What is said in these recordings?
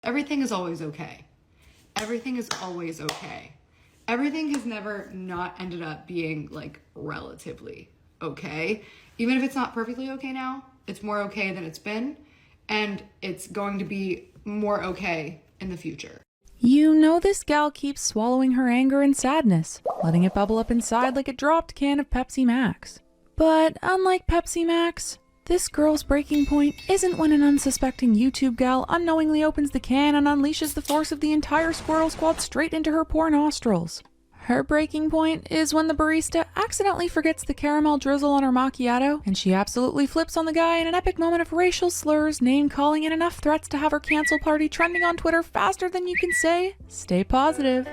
Everything is always okay. Everything is always okay. Everything has never not ended up being like relatively okay. Even if it's not perfectly okay now, it's more okay than it's been, and it's going to be more okay in the future. You know this gal keeps swallowing her anger and sadness, letting it bubble up inside like a dropped can of Pepsi Max. But unlike Pepsi Max, this girl's breaking point isn't when an unsuspecting YouTube gal unknowingly opens the can and unleashes the force of the entire Squirrel Squad straight into her poor nostrils. Her breaking point is when the barista accidentally forgets the caramel drizzle on her macchiato, and she absolutely flips on the guy in an epic moment of racial slurs, name-calling, and enough threats to have her cancel party trending on Twitter faster than you can say, "Stay positive."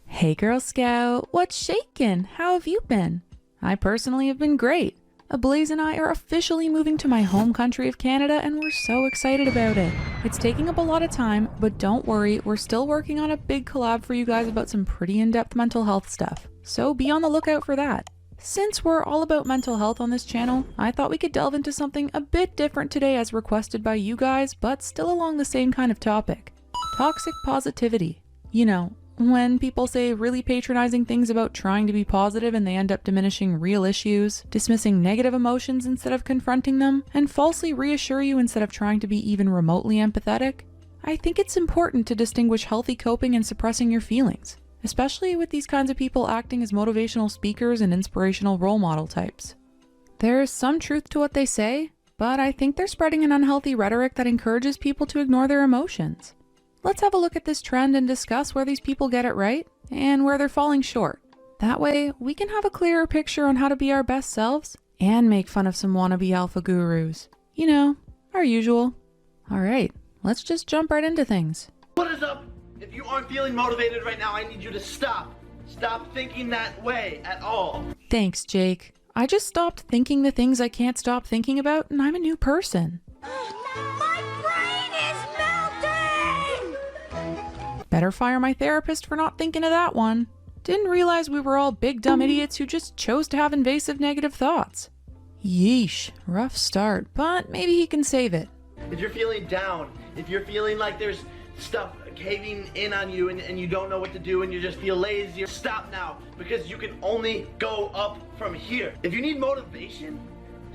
Hey Girl Scout, what's shakin'? How have you been? I personally have been great. Ablaze and I are officially moving to my home country of Canada, and we're so excited about it. It's taking up a lot of time, but don't worry, we're still working on a big collab for you guys about some pretty in-depth mental health stuff, so be on the lookout for that. Since we're all about mental health on this channel, I thought we could delve into something a bit different today as requested by you guys, but still along the same kind of topic. Toxic positivity. You know, when people say really patronizing things about trying to be positive and they end up diminishing real issues, dismissing negative emotions instead of confronting them, and falsely reassure you instead of trying to be even remotely empathetic, I think it's important to distinguish healthy coping and suppressing your feelings, especially with these kinds of people acting as motivational speakers and inspirational role model types. There's some truth to what they say, but I think they're spreading an unhealthy rhetoric that encourages people to ignore their emotions. Let's have a look at this trend and discuss where these people get it right and where they're falling short. That way, we can have a clearer picture on how to be our best selves and make fun of some wannabe alpha gurus. You know, our usual. Alright, let's just jump right into things. What is up? If you aren't feeling motivated right now, I need you to stop. Stop thinking that way at all. Thanks, Jake. I just stopped thinking the things I can't stop thinking about, and I'm a new person. My brain is melting! Better fire my therapist for not thinking of that one. Didn't realize we were all big dumb idiots who just chose to have invasive negative thoughts. Yeesh, rough start, but maybe he can save it. If you're feeling down, if you're feeling like there's stuff caving in on you and you don't know what to do and you just feel lazy, stop now, because you can only go up from here. If you need motivation,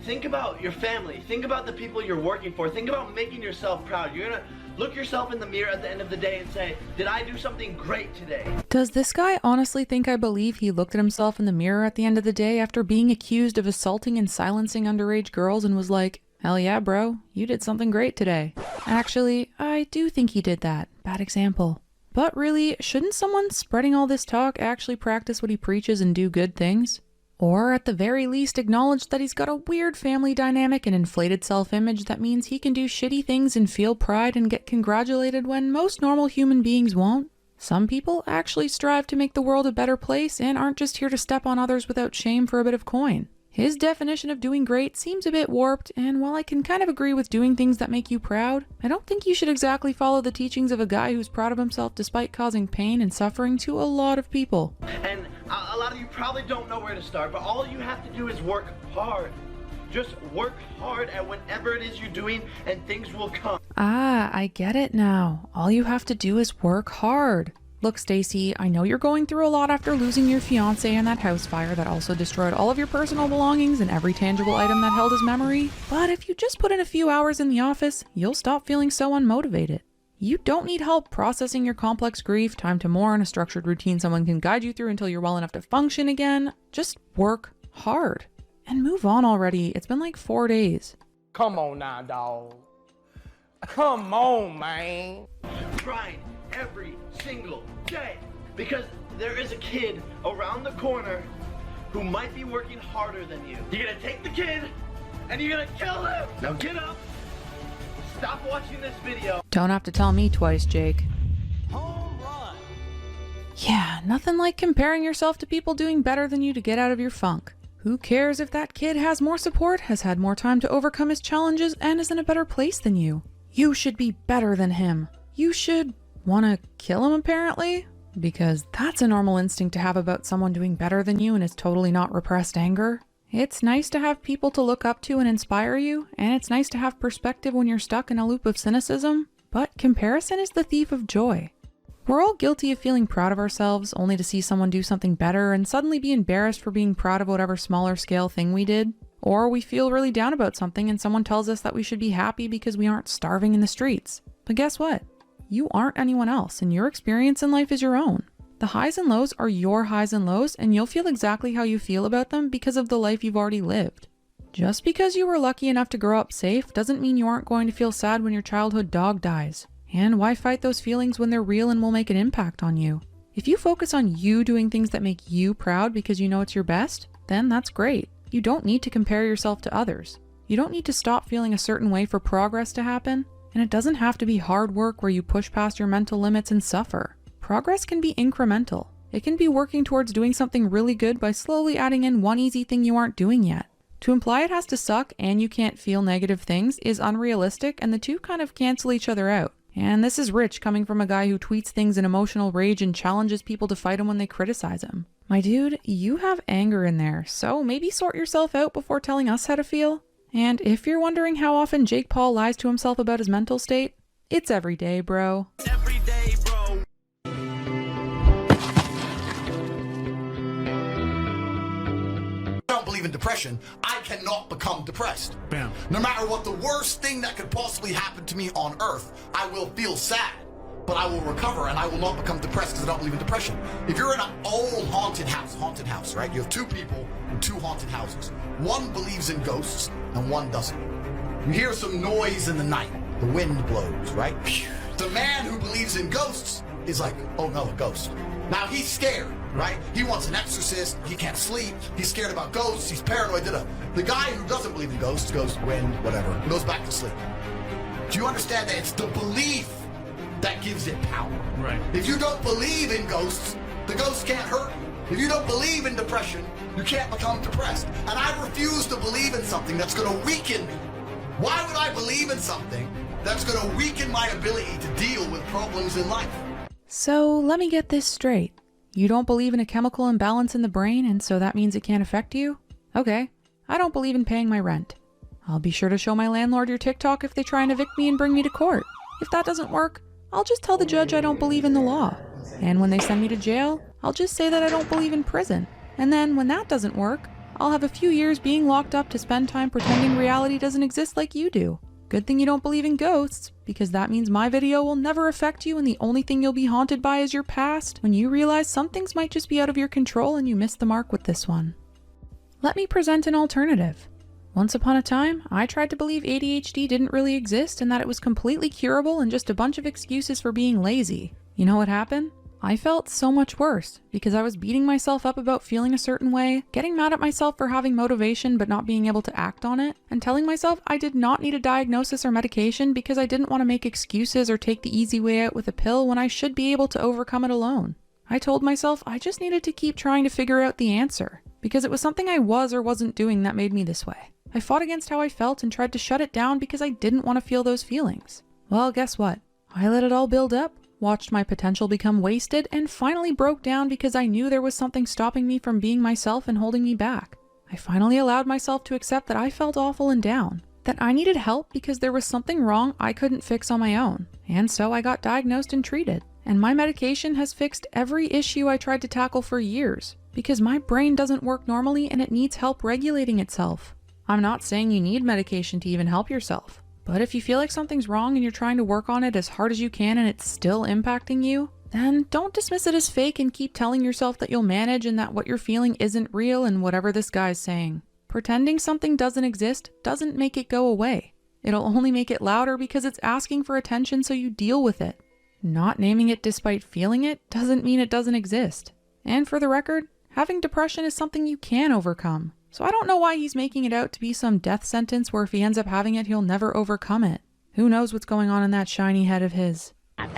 think about your family. Think about the people you're working for. Think about making yourself proud. You're gonna look yourself in the mirror at the end of the day and say, did I do something great today? Does this guy honestly think I believe he looked at himself in the mirror at the end of the day after being accused of assaulting and silencing underage girls and was like, hell yeah, bro, you did something great today? Actually, I do think he did that. Bad example. But really, shouldn't someone spreading all this talk actually practice what he preaches and do good things? Or at the very least acknowledge that he's got a weird family dynamic and inflated self-image that means he can do shitty things and feel pride and get congratulated when most normal human beings won't? Some people actually strive to make the world a better place and aren't just here to step on others without shame for a bit of coin. His definition of doing great seems a bit warped, and while I can kind of agree with doing things that make you proud, I don't think you should exactly follow the teachings of a guy who's proud of himself despite causing pain and suffering to a lot of people. And a lot of you probably don't know where to start, but all you have to do is work hard. Just work hard at whatever it is you're doing and things will come. Ah, I get it now. All you have to do is work hard. Look, Stacy, I know you're going through a lot after losing your fiancé in that house fire that also destroyed all of your personal belongings and every tangible item that held his memory, but if you just put in a few hours in the office, you'll stop feeling so unmotivated. You don't need help processing your complex grief, time to mourn, a structured routine someone can guide you through until you're well enough to function again. Just work hard. And move on already. It's been like 4 days. Come on now, dawg. Come on, man. Grind every single day, because there is a kid around the corner who might be working harder than you. You're gonna take the kid and you're gonna kill him. Now get up, stop watching this video. Don't have to tell me twice, Jake. Home run. Yeah, nothing like comparing yourself to people doing better than you to get out of your funk. Who cares if that kid has more support, has had more time to overcome his challenges, and is in a better place than you? You should be better than him. You should want to kill him, apparently? because that's a normal instinct to have about someone doing better than you and it's totally not repressed anger. It's nice to have people to look up to and inspire you, and it's nice to have perspective when you're stuck in a loop of cynicism, but comparison is the thief of joy. We're all guilty of feeling proud of ourselves only to see someone do something better and suddenly be embarrassed for being proud of whatever smaller scale thing we did. Or we feel really down about something and someone tells us that we should be happy because we aren't starving in the streets. But guess what? You aren't anyone else, and your experience in life is your own. The highs and lows are your highs and lows, and you'll feel exactly how you feel about them because of the life you've already lived. Just because you were lucky enough to grow up safe doesn't mean you aren't going to feel sad when your childhood dog dies. And why fight those feelings when they're real and will make an impact on you? If you focus on you doing things that make you proud because you know it's your best, then that's great. You don't need to compare yourself to others. You don't need to stop feeling a certain way for progress to happen. And it doesn't have to be hard work where you push past your mental limits and suffer. Progress can be incremental. It can be working towards doing something really good by slowly adding in one easy thing you aren't doing yet. To imply it has to suck and you can't feel negative things is unrealistic, and the two kind of cancel each other out. And this is rich coming from a guy who tweets things in emotional rage and challenges people to fight him when they criticize him. My dude, you have anger in there, so maybe sort yourself out before telling us how to feel. And if you're wondering how often Jake Paul lies to himself about his mental state, it's every day, bro. Every day, bro. I don't believe in depression. I cannot become depressed. Bam. No matter what the worst thing that could possibly happen to me on earth, I will feel sad, but I will recover and I will not become depressed because I don't believe in depression. If you're in an old haunted house, right? You have two people in two haunted houses. One believes in ghosts and one doesn't. You hear some noise in the night. The wind blows, right? The man who believes in ghosts is like, oh no, a ghost. Now he's scared, right? He wants an exorcist. He can't sleep. He's scared about ghosts. He's paranoid. The guy who doesn't believe in ghosts goes, wind, whatever, goes back to sleep. Do you understand that it's the belief that gives it power? Right. If you don't believe in ghosts, the ghosts can't hurt you. If you don't believe in depression, you can't become depressed. And I refuse to believe in something that's going to weaken me. Why would I believe in something that's going to weaken my ability to deal with problems in life? So let me get this straight. You don't believe in a chemical imbalance in the brain, and so that means it can't affect you? Okay. I don't believe in paying my rent. I'll be sure to show my landlord your TikTok if they try and evict me and bring me to court. If that doesn't work, I'll just tell the judge I don't believe in the law. And when they send me to jail, I'll just say that I don't believe in prison. And then when that doesn't work, I'll have a few years being locked up to spend time pretending reality doesn't exist like you do. Good thing you don't believe in ghosts, because that means my video will never affect you and the only thing you'll be haunted by is your past when you realize some things might just be out of your control and you missed the mark with this one. Let me present an alternative. Once upon a time, I tried to believe ADHD didn't really exist and that it was completely curable and just a bunch of excuses for being lazy. You know what happened? I felt so much worse because I was beating myself up about feeling a certain way, getting mad at myself for having motivation but not being able to act on it, and telling myself I did not need a diagnosis or medication because I didn't want to make excuses or take the easy way out with a pill when I should be able to overcome it alone. I told myself I just needed to keep trying to figure out the answer because it was something I was or wasn't doing that made me this way. I fought against how I felt and tried to shut it down because I didn't want to feel those feelings. Well, guess what? I let it all build up, watched my potential become wasted, and finally broke down because I knew there was something stopping me from being myself and holding me back. I finally allowed myself to accept that I felt awful and down, that I needed help because there was something wrong I couldn't fix on my own. And so I got diagnosed and treated. And my medication has fixed every issue I tried to tackle for years because my brain doesn't work normally and it needs help regulating itself. I'm not saying you need medication to even help yourself. But if you feel like something's wrong and you're trying to work on it as hard as you can and it's still impacting you, then don't dismiss it as fake and keep telling yourself that you'll manage and that what you're feeling isn't real and whatever this guy's saying. Pretending something doesn't exist doesn't make it go away. It'll only make it louder because it's asking for attention so you deal with it. Not naming it despite feeling it doesn't mean it doesn't exist. And for the record, having depression is something you can overcome. So I don't know why he's making it out to be some death sentence where if he ends up having it, he'll never overcome it. Who knows what's going on in that shiny head of his. Get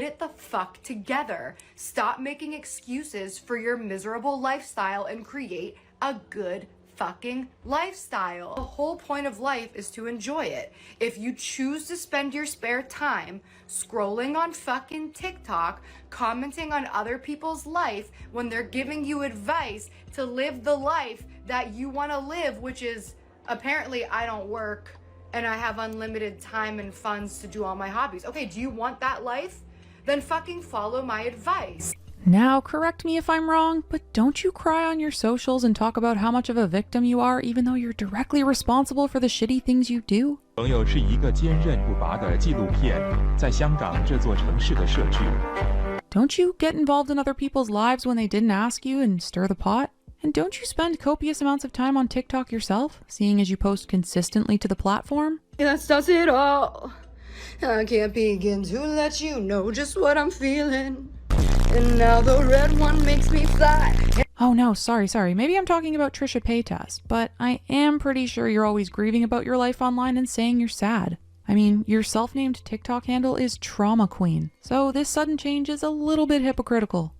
it the fuck together. Stop making excuses for your miserable lifestyle and create a good fucking lifestyle. The whole point of life is to enjoy it. If you choose to spend your spare time scrolling on fucking TikTok, commenting on other people's life when they're giving you advice to live the life that you want to live, which is apparently I don't work and I have unlimited time and funds to do all my hobbies. Okay, do you want that life? Then fucking follow my advice. Now, correct me if I'm wrong, but don't you cry on your socials and talk about how much of a victim you are even though you're directly responsible for the shitty things you do? 朋友是一个坚韧不拔的纪录片，在香港这座城市的摄剧。 Don't you get involved in other people's lives when they didn't ask you and stir the pot? And don't you spend copious amounts of time on TikTok yourself, seeing as you post consistently to the platform? That does it all. I can't begin to let you know just what I'm feeling. And now the red one makes me fly. Oh no, sorry. Maybe I'm talking about Trisha Paytas, but I am pretty sure you're always grieving about your life online and saying you're sad. I mean, your self-named TikTok handle is Trauma Queen, so this sudden change is a little bit hypocritical.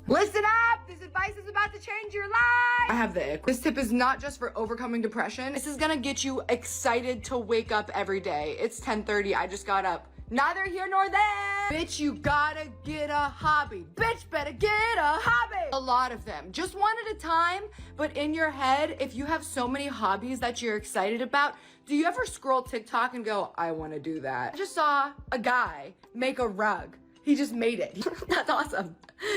Listen up! This advice is about to change your life! I have the ick. This tip is not just for overcoming depression. This is gonna get you excited to wake up every day. It's 10:30, I just got up. Neither here nor there! Bitch, you gotta get a hobby. Bitch, better get a hobby! A lot of them. Just one at a time, but in your head, if you have so many hobbies that you're excited about, do you ever scroll TikTok and go, I wanna do that? I just saw a guy make a rug. He just made it. That's awesome.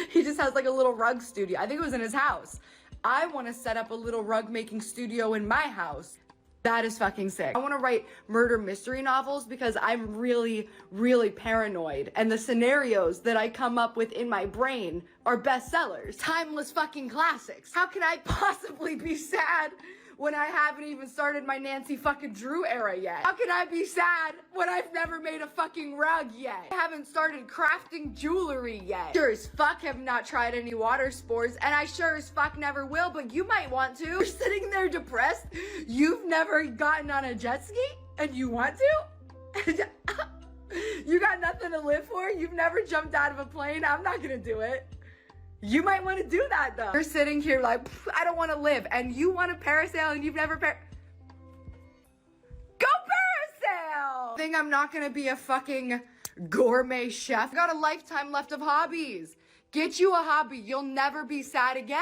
He just has like a little rug studio. I think it was in his house. I want to set up a little rug making studio in my house. That is fucking sick. I want to write murder mystery novels because I'm really, really paranoid. And the scenarios that I come up with in my brain are bestsellers. Timeless fucking classics. How can I possibly be sad when I haven't even started my Nancy fucking Drew era yet? How can I be sad when I've never made a fucking rug yet? I haven't started crafting jewelry yet. Sure as fuck have not tried any water sports, and I sure as fuck never will, but you might want to. You're sitting there depressed. You've never gotten on a jet ski, and you want to? You got nothing to live for? You've never jumped out of a plane? I'm not gonna do it. You might want to do that though. You're sitting here like, I don't want to live, and you want to parasail and you've never Go parasail! I think I'm not gonna be a fucking gourmet chef. I got a lifetime left of hobbies. Get you a hobby, you'll never be sad again.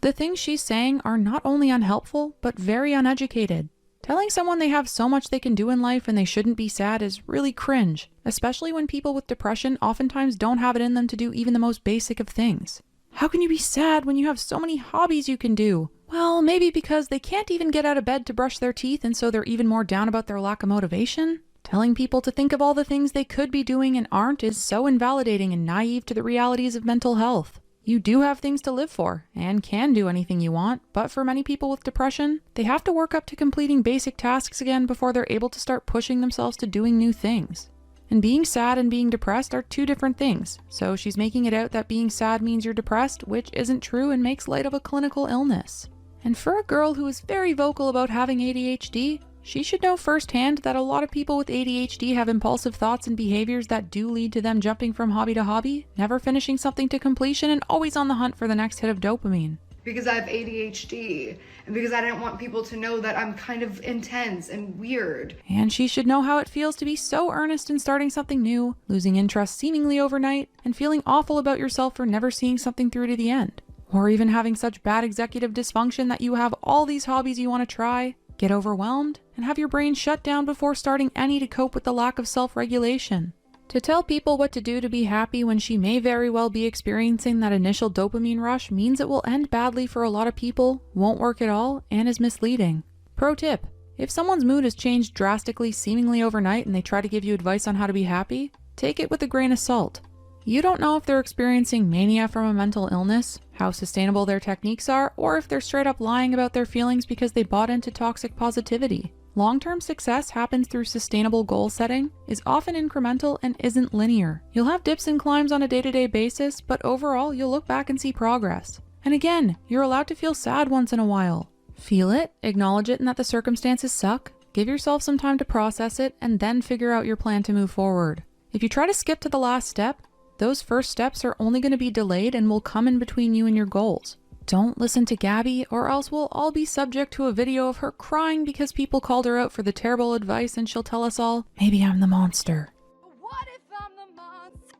The things she's saying are not only unhelpful, but very uneducated. Telling someone they have so much they can do in life and they shouldn't be sad is really cringe, especially when people with depression oftentimes don't have it in them to do even the most basic of things. How can you be sad when you have so many hobbies you can do? Well, maybe because they can't even get out of bed to brush their teeth and so they're even more down about their lack of motivation? Telling people to think of all the things they could be doing and aren't is so invalidating and naive to the realities of mental health. You do have things to live for, and can do anything you want, but for many people with depression, they have to work up to completing basic tasks again before they're able to start pushing themselves to doing new things. And being sad and being depressed are two different things, so she's making it out that being sad means you're depressed, which isn't true and makes light of a clinical illness. And for a girl who is very vocal about having ADHD, she should know firsthand that a lot of people with ADHD have impulsive thoughts and behaviors that do lead to them jumping from hobby to hobby, never finishing something to completion, and always on the hunt for the next hit of dopamine. Because I have ADHD, and because I didn't want people to know that I'm kind of intense and weird. And she should know how it feels to be so earnest in starting something new, losing interest seemingly overnight, and feeling awful about yourself for never seeing something through to the end. Or even having such bad executive dysfunction that you have all these hobbies you want to try, get overwhelmed, and have your brain shut down before starting any to cope with the lack of self-regulation. To tell people what to do to be happy when she may very well be experiencing that initial dopamine rush means it will end badly for a lot of people, won't work at all, and is misleading. Pro tip: if someone's mood has changed drastically seemingly overnight and they try to give you advice on how to be happy, take it with a grain of salt. You don't know if they're experiencing mania from a mental illness, how sustainable their techniques are, or if they're straight up lying about their feelings because they bought into toxic positivity. Long-term success happens through sustainable goal setting, is often incremental, and isn't linear. You'll have dips and climbs on a day-to-day basis, but overall you'll look back and see progress. And again, you're allowed to feel sad once in a while. Feel it, acknowledge it, and that the circumstances suck. Give yourself some time to process it, and then figure out your plan to move forward. If you try to skip to the last step, those first steps are only going to be delayed and will come in between you and your goals. Don't listen to Gabby, or else we'll all be subject to a video of her crying because people called her out for the terrible advice, and she'll tell us all, maybe I'm the monster. What if I'm the monster?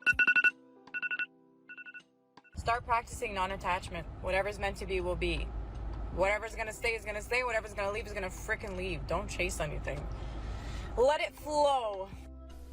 Start practicing non-attachment. Whatever's meant to be will be. Whatever's gonna stay is gonna stay. Whatever's gonna leave is gonna frickin' leave. Don't chase anything. Let it flow.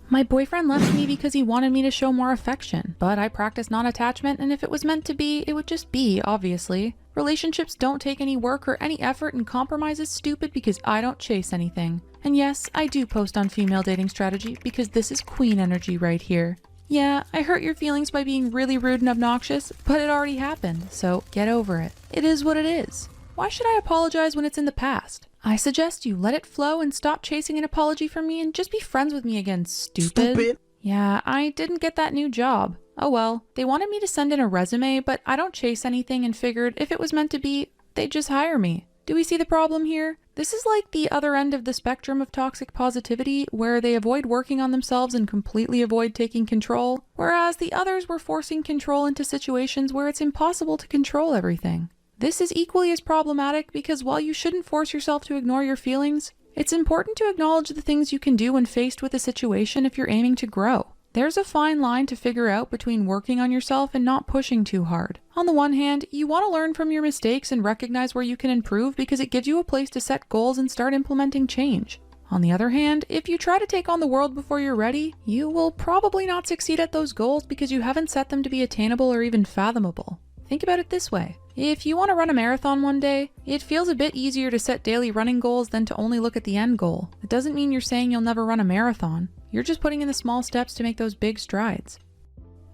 My boyfriend left me because he wanted me to show more affection, but I practice non-attachment, and if it was meant to be, it would just be, obviously. Relationships don't take any work or any effort, and compromise is stupid because I don't chase anything. And yes, I do post on female dating strategy because this is queen energy right here. Yeah, I hurt your feelings by being really rude and obnoxious, but it already happened, so get over it. It is what it is. Why should I apologize when it's in the past? I suggest you let it flow and stop chasing an apology from me and just be friends with me again, stupid. Yeah, I didn't get that new job. Oh well, they wanted me to send in a resume, but I don't chase anything and figured if it was meant to be, they'd just hire me. Do we see the problem here? This is like the other end of the spectrum of toxic positivity, where they avoid working on themselves and completely avoid taking control, whereas the others were forcing control into situations where it's impossible to control everything. This is equally as problematic because while you shouldn't force yourself to ignore your feelings, it's important to acknowledge the things you can do when faced with a situation if you're aiming to grow. There's a fine line to figure out between working on yourself and not pushing too hard. On the one hand, you want to learn from your mistakes and recognize where you can improve because it gives you a place to set goals and start implementing change. On the other hand, if you try to take on the world before you're ready, you will probably not succeed at those goals because you haven't set them to be attainable or even fathomable. Think about it this way. If you want to run a marathon one day, it feels a bit easier to set daily running goals than to only look at the end goal. It doesn't mean you're saying you'll never run a marathon. You're just putting in the small steps to make those big strides.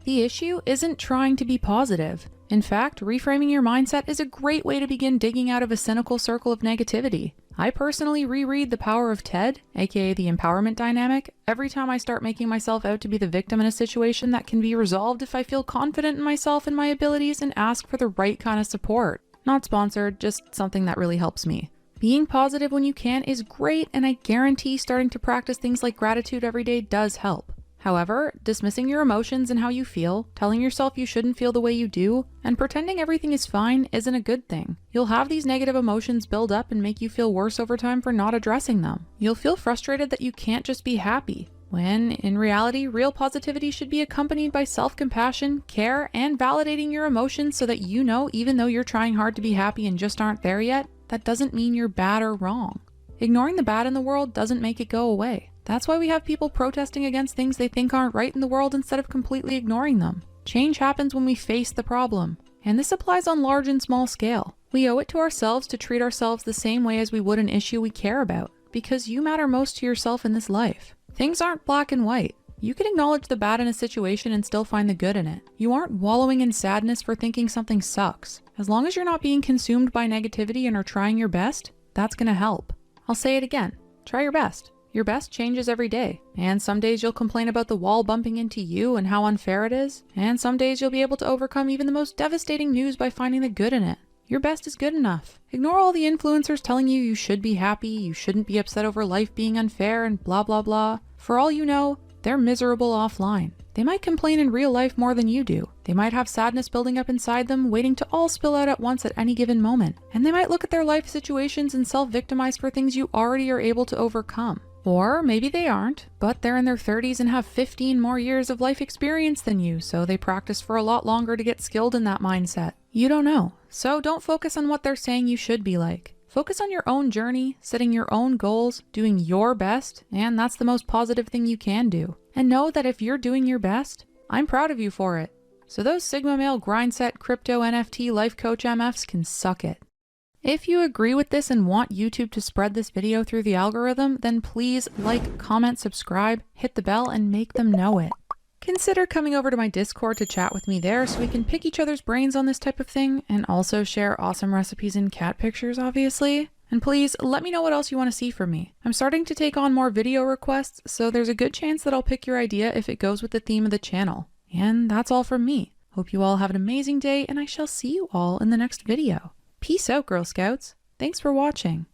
The issue isn't trying to be positive. In fact, reframing your mindset is a great way to begin digging out of a cynical circle of negativity. I personally reread The Power of Ted, aka the empowerment dynamic, every time I start making myself out to be the victim in a situation that can be resolved if I feel confident in myself and my abilities and ask for the right kind of support. Not sponsored, just something that really helps me. Being positive when you can is great, and I guarantee starting to practice things like gratitude every day does help. However, dismissing your emotions and how you feel, telling yourself you shouldn't feel the way you do, and pretending everything is fine isn't a good thing. You'll have these negative emotions build up and make you feel worse over time for not addressing them. You'll feel frustrated that you can't just be happy, when in reality, real positivity should be accompanied by self-compassion, care, and validating your emotions so that you know even though you're trying hard to be happy and just aren't there yet, that doesn't mean you're bad or wrong. Ignoring the bad in the world doesn't make it go away. That's why we have people protesting against things they think aren't right in the world instead of completely ignoring them. Change happens when we face the problem. And this applies on large and small scale. We owe it to ourselves to treat ourselves the same way as we would an issue we care about, because you matter most to yourself in this life. Things aren't black and white. You can acknowledge the bad in a situation and still find the good in it. You aren't wallowing in sadness for thinking something sucks. As long as you're not being consumed by negativity and are trying your best, that's gonna help. I'll say it again. Try your best. Your best changes every day, and some days you'll complain about the wall bumping into you and how unfair it is, and some days you'll be able to overcome even the most devastating news by finding the good in it. Your best is good enough. Ignore all the influencers telling you you should be happy, you shouldn't be upset over life being unfair, and blah blah blah. For all you know, they're miserable offline. They might complain in real life more than you do. They might have sadness building up inside them, waiting to all spill out at once at any given moment. And they might look at their life situations and self-victimize for things you already are able to overcome. Or maybe they aren't, but they're in their 30s and have 15 more years of life experience than you, so they practice for a lot longer to get skilled in that mindset. You don't know. So don't focus on what they're saying you should be like. Focus on your own journey, setting your own goals, doing your best, and that's the most positive thing you can do. And know that if you're doing your best, I'm proud of you for it. So those Sigma male grindset crypto NFT life coach MFs can suck it. If you agree with this and want YouTube to spread this video through the algorithm, then please like, comment, subscribe, hit the bell, and make them know it. Consider coming over to my Discord to chat with me there so we can pick each other's brains on this type of thing, and also share awesome recipes and cat pictures, obviously. And please, let me know what else you want to see from me. I'm starting to take on more video requests, so there's a good chance that I'll pick your idea if it goes with the theme of the channel. And that's all from me. Hope you all have an amazing day, and I shall see you all in the next video. Peace out, Girl Scouts. Thanks for watching.